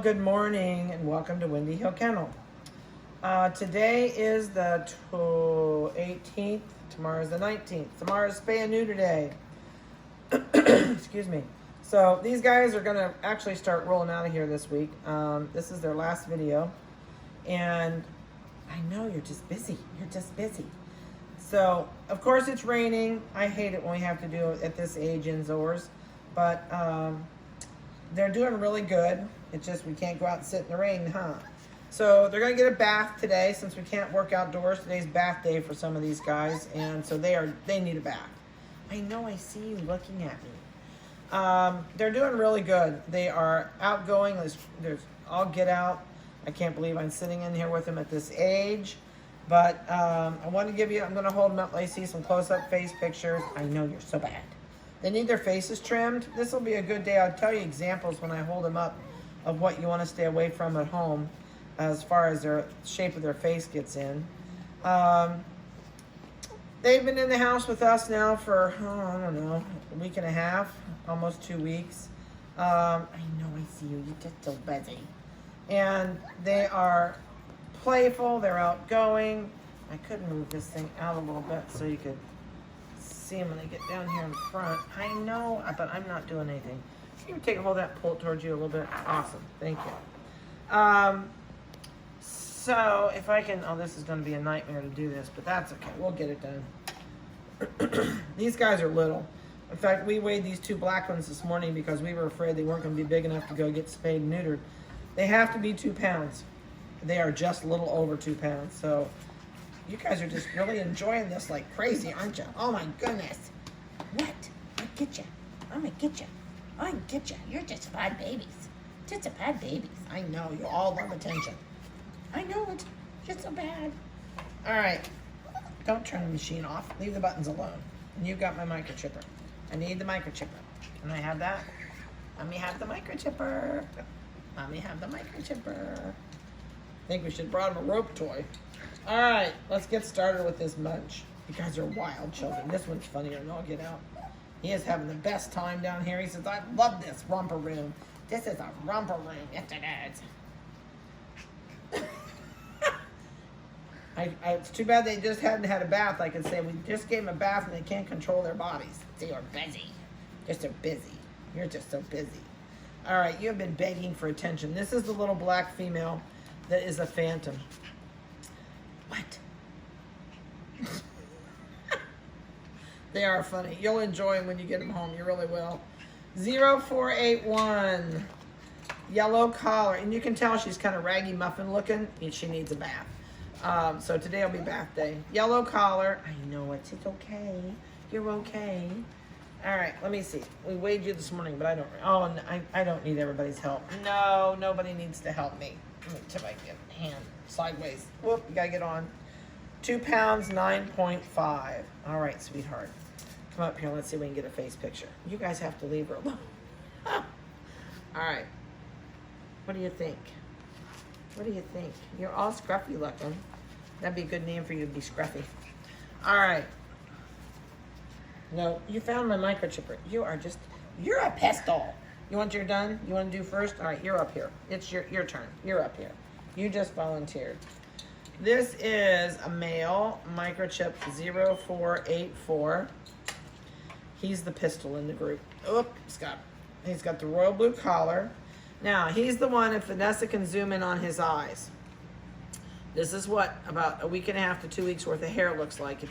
Good morning and welcome to Windy Hill Kennel. Today is the 18th, tomorrow's the 19th. Tomorrow's spay and neuter day. Excuse me. So these guys are gonna actually start rolling out of here this week. This is their last video. And I know you're just busy. You're just busy. So, of course it's raining. I hate it when we have to do it at this age indoors. But they're doing really good. It's just we can't go out and sit in the rain, huh? So they're gonna get a bath today since we can't work outdoors. Today's bath day for some of these guys, and so they need a bath. I know, I see you looking at me. They're doing really good. They are outgoing. There's all get out. I can't believe I'm sitting in here with them at this age. But I want to give you, I'm gonna hold them up, let you see some close-up face pictures. I know you're so bad. They need their faces trimmed. This will be a good day. I'll tell you examples when I hold them up of what you want to stay away from at home as far as their shape of their face gets in. They've been in the house with us now for, I don't know, a week and a half, almost 2 weeks. I know, I see you. You're just so busy. And they are playful. They're outgoing. I could move this thing out a little bit so you could see them when they get down here in front. I know, but I'm not doing anything. You take a hold of that, pull it towards you a little bit. Awesome, thank you. So if I can, this is gonna be a nightmare to do this, but that's okay, we'll get it done. These guys are little. In fact, we weighed these two black ones this morning because we were afraid they weren't gonna be big enough to go get spayed and neutered. They have to be 2 pounds. They are just a little over 2 pounds. So you guys are just really enjoying this like crazy, aren't you? Oh my goodness. What? I'll get you. I'm gonna get you. I can get you. You're just bad babies. Just a bad babies. I know. You all love attention. I know it. You're so bad. All right. Don't turn the machine off. Leave the buttons alone. And you've got my microchipper. I need the microchipper. Can I have that? Let me have the microchipper. Let me have the microchipper. I think we should have brought him a rope toy. All right. Let's get started with this munch. You guys are wild children. This one's funnier than all get out. He is having the best time down here. He says, I love this romper room. This is a romper room. Yes, it is. It's too bad they just hadn't had a bath. I could say, we just gave them a bath and they can't control their bodies. They are busy. Just so busy. You're just so busy. All right, you have been begging for attention. This is the little black female that is a phantom. What? They are funny. You'll enjoy them when you get them home. You really will. 0481. Yellow collar. And you can tell she's kind of raggy muffin looking. And she needs a bath. So today will be bath day. Yellow collar. I know it. It's okay. You're okay. All right. Let me see. We weighed you this morning, but I don't. Oh, I don't need everybody's help. No, nobody needs to help me. Let me see if I can get hand sideways. Whoop. You got to get on. 2 pounds, 9.5. All right, sweetheart. Come up here. Let's see if we can get a face picture. You guys have to leave her alone. All right. What do you think? What do you think? You're all scruffy looking. That'd be a good name for you to be scruffy. All right. No, you found my microchipper. You're a pistol. You want your done? You want to do first? All right, you're up here. It's your turn. You're up here. You just volunteered. This is a male, microchip 0484. He's the pistol in the group. Oop, he's got the royal blue collar. Now, he's the one, if Vanessa can zoom in on his eyes. This is what about a week and a half to 2 weeks worth of hair looks like.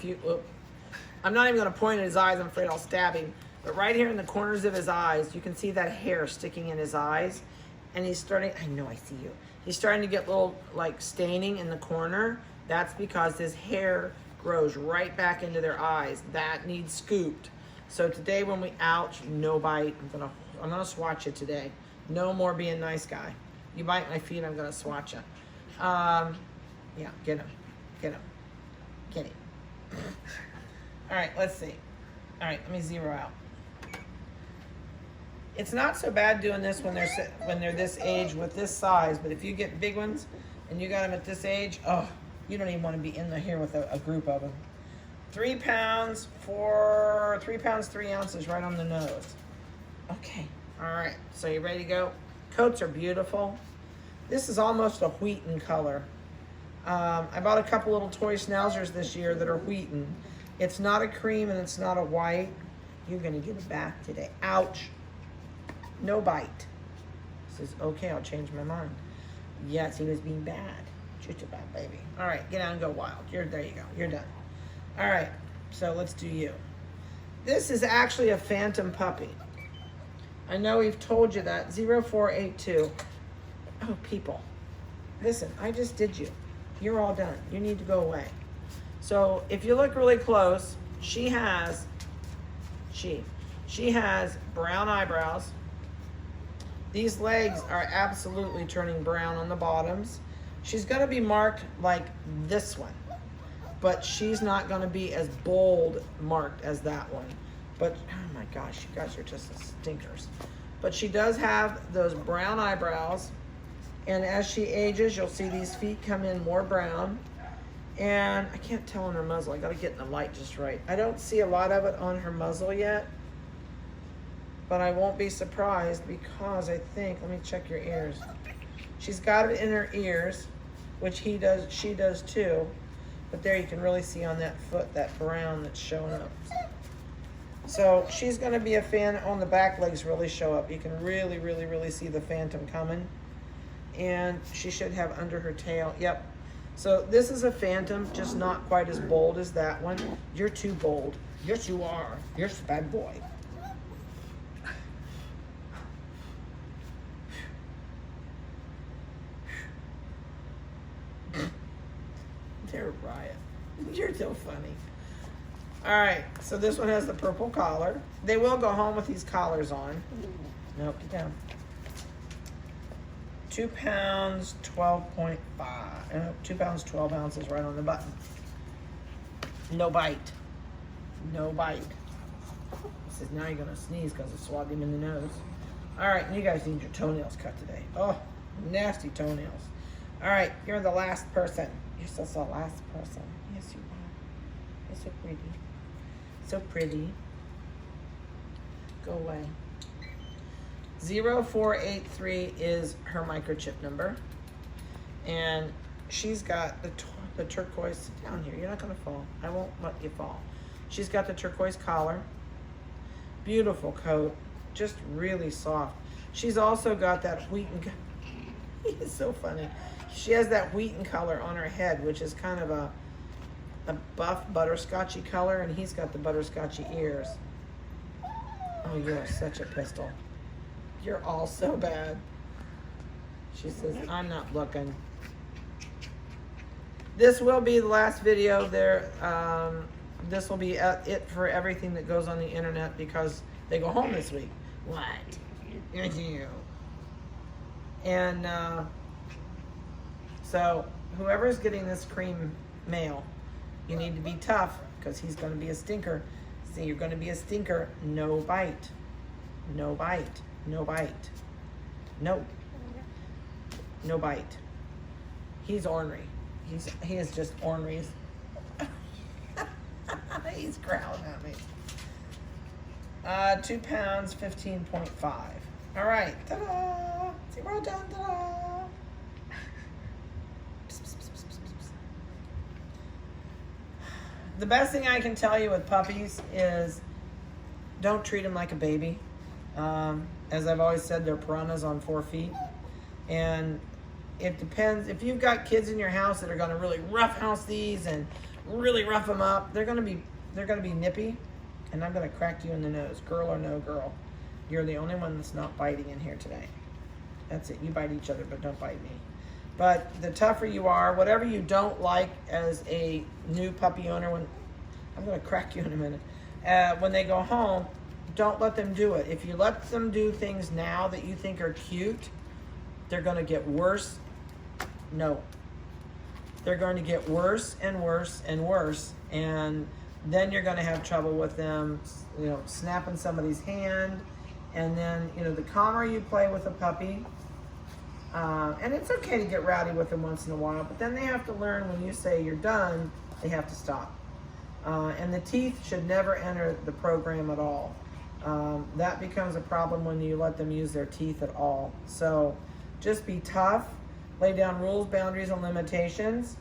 I'm not even gonna point at his eyes, I'm afraid I'll stab him. But right here in the corners of his eyes, you can see that hair sticking in his eyes. And he's starting, I know I see you. He's starting to get little like staining in the corner. That's because his hair grows right back into their eyes. That needs scooped. So today when we ouch, no bite. I'm gonna swatch you today. No more being nice guy. You bite my feet, I'm gonna swatch you. Yeah, get him. Get him. Get him. All right, let's see. All right, let me zero out. It's not so bad doing this when they're this age with this size, but if you get big ones and you got them at this age, oh, you don't even want to be in here with a group of them. 3 pounds, 3 pounds, 3 ounces right on the nose. Okay, all right, so you ready to go? Coats are beautiful. This is almost a wheaten color. I bought a couple little toy schnauzers this year that are wheaten. It's not a cream and it's not a white. You're gonna get a bath today. Ouch. No bite. Says, okay, I'll change my mind. Yes, he was being bad. Just a bad baby. All right, get out and go wild. There you go. You're done. All right, so let's do you. This is actually a phantom puppy. I know we've told you that. 0482. Oh, people. Listen, I just did you. You're all done. You need to go away. So if you look really close, she has brown eyebrows. These legs are absolutely turning brown on the bottoms. She's going to be marked like this one, but she's not going to be as bold marked as that one. But, oh my gosh, you guys are just stinkers. But she does have those brown eyebrows, and as she ages, you'll see these feet come in more brown. And I can't tell on her muzzle. I got to get in the light just right. I don't see a lot of it on her muzzle yet, but I won't be surprised because I think, let me check your ears. She's got it in her ears, which she does too. But there you can really see on that foot, that brown that's showing up. So she's gonna be a fan. On the back legs really show up. You can really, really, really see the phantom coming. And she should have under her tail, yep. So this is a phantom, just not quite as bold as that one. You're too bold. Yes, you are. You're a bad boy. They're a riot. You're so funny. All right, so this one has the purple collar. They will go home with these collars on. Nope, get down. 2 pounds, 12.5. 2 pounds, 12 ounces right on the button. No bite. No bite. He says, now you're gonna sneeze because I swabbed him in the nose. All right, you guys need your toenails cut today. Oh, nasty toenails. All right, you're the last person. You're just the last person. Yes, you are. You're so pretty. So pretty. Go away. 0483 is her microchip number. And she's got the turquoise, sit down here, you're not gonna fall. I won't let you fall. She's got the turquoise collar. Beautiful coat, just really soft. She's also got that wheaten, it's so funny. She has that wheaten color on her head, which is kind of a buff butterscotchy color, and he's got the butterscotchy ears. Oh, you are such a pistol. You're all so bad. She says, I'm not looking. This will be the last video there. This will be it for everything that goes on the internet because they go home this week. What? You. And so whoever's getting this cream mail, you need to be tough because he's going to be a stinker. See, you're going to be a stinker. No bite. No bite. No bite. No. No bite. He's ornery. He is just ornery. He's growling at me. 2 pounds, 15.5. All right. Ta-da! See, we're all done. Ta-da! The best thing I can tell you with puppies is don't treat them like a baby. As I've always said, they're piranhas on 4 feet. And it depends. If you've got kids in your house that are going to really roughhouse these and really rough them up, they're going to be nippy, and I'm going to crack you in the nose, girl or no girl. You're the only one that's not biting in here today. That's it. You bite each other, but don't bite me. But the tougher you are, whatever you don't like as a new puppy owner, I'm going to crack you in a minute. When they go home, don't let them do it. If you let them do things now that you think are cute, they're going to get worse. No. They're going to get worse and worse and worse. And then you're going to have trouble with them, snapping somebody's hand. And then, the calmer you play with a puppy, and it's okay to get rowdy with them once in a while, but then they have to learn when you say you're done, they have to stop. And the teeth should never enter the program at all. That becomes a problem when you let them use their teeth at all. So just be tough. lay down rules, boundaries, and limitations.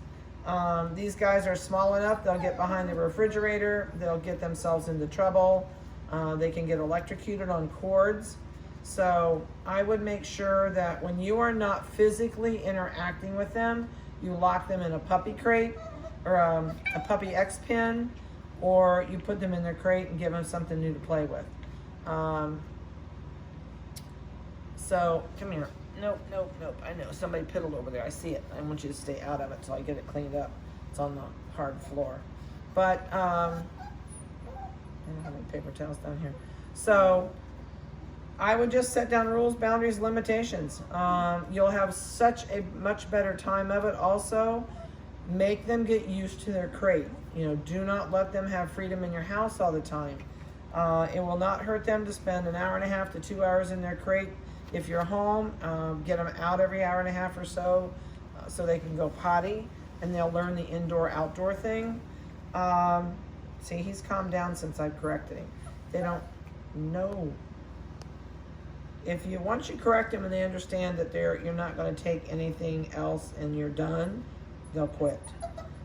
These guys are small enough, they'll get behind the refrigerator, they'll get themselves into trouble, they can get electrocuted on cords. So I would make sure that when you are not physically interacting with them, you lock them in a puppy crate or a puppy X pen, or you put them in their crate and give them something new to play with. So come here. Nope. I know somebody piddled over there. I see it. I want you to stay out of it till I get it cleaned up. It's on the hard floor. But I don't have any paper towels down here. So I would just set down rules, boundaries, limitations. You'll have such a much better time of it. Also, make them get used to their crate. You know, do not let them have freedom in your house all the time. It will not hurt them to spend an hour and a half to 2 hours in their crate. If you're home, get them out every hour and a half or so they can go potty, and they'll learn the indoor-outdoor thing. See, he's calmed down since I've corrected him. They don't know. Once you correct them and they understand that you're not going to take anything else and you're done, they'll quit.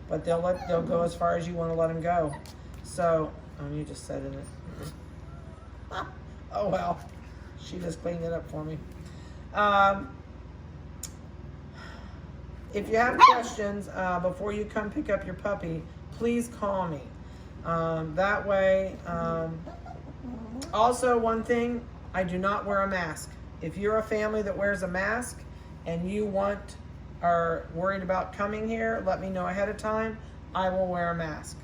But they'll go as far as you want to let them go. So, you just said it. Oh well. She just cleaned it up for me. If you have questions before you come pick up your puppy, please call me. That way, also one thing, I do not wear a mask. If you're a family that wears a mask and you are worried about coming here, let me know ahead of time. I will wear a mask.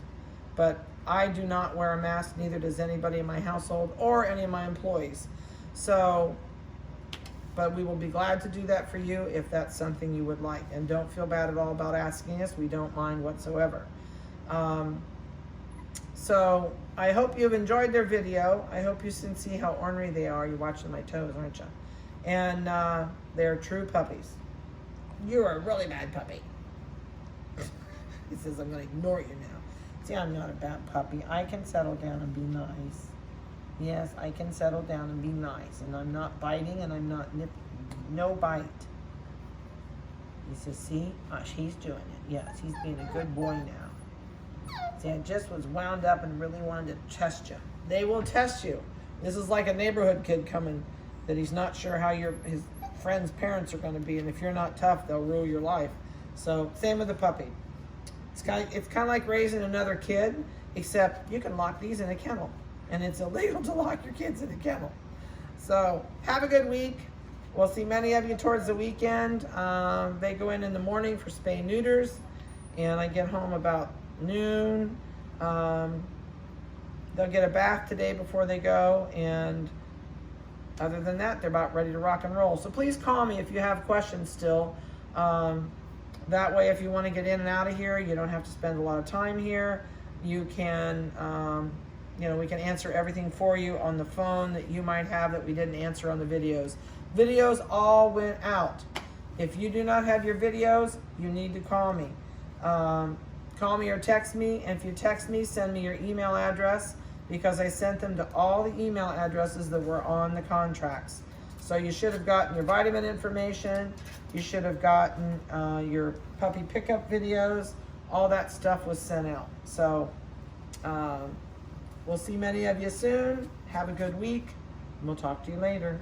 But I do not wear a mask, neither does anybody in my household or any of my employees. So, but we will be glad to do that for you if that's something you would like. And don't feel bad at all about asking us. We don't mind whatsoever. So I hope you've enjoyed their video. I hope you can see how ornery they are. You're watching my toes, aren't you? And they're true puppies. You're a really bad puppy. He says, I'm going to ignore you now. See, I'm not a bad puppy. I can settle down and be nice. Yes, I can settle down and be nice. And I'm not biting and I'm not nipping. No bite. He says, see? He's doing it. Yes, he's being a good boy now. See, I just was wound up and really wanted to test you. They will test you. This is like a neighborhood kid coming that he's not sure how his friends' parents are going to be. And if you're not tough, they'll rule your life. So, same with the puppy. It's kind of like raising another kid, except you can lock these in a kennel. And it's illegal to lock your kids in a kennel. So, have a good week. We'll see many of you towards the weekend. They go in the morning for spay neuters. And I get home about noon. They'll get a bath today before they go. And other than that, they're about ready to rock and roll. So please call me if you have questions still. That way, if you want to get in and out of here, you don't have to spend a lot of time here. You can... we can answer everything for you on the phone that you might have that we didn't answer on the videos. Videos all went out. If you do not have your videos, you need to call me. Call me or text me. And if you text me, send me your email address, because I sent them to all the email addresses that were on the contracts. So you should have gotten your vitamin information. You should have gotten your puppy pickup videos. All that stuff was sent out. So... we'll see many of you soon. Have a good week. And we'll talk to you later.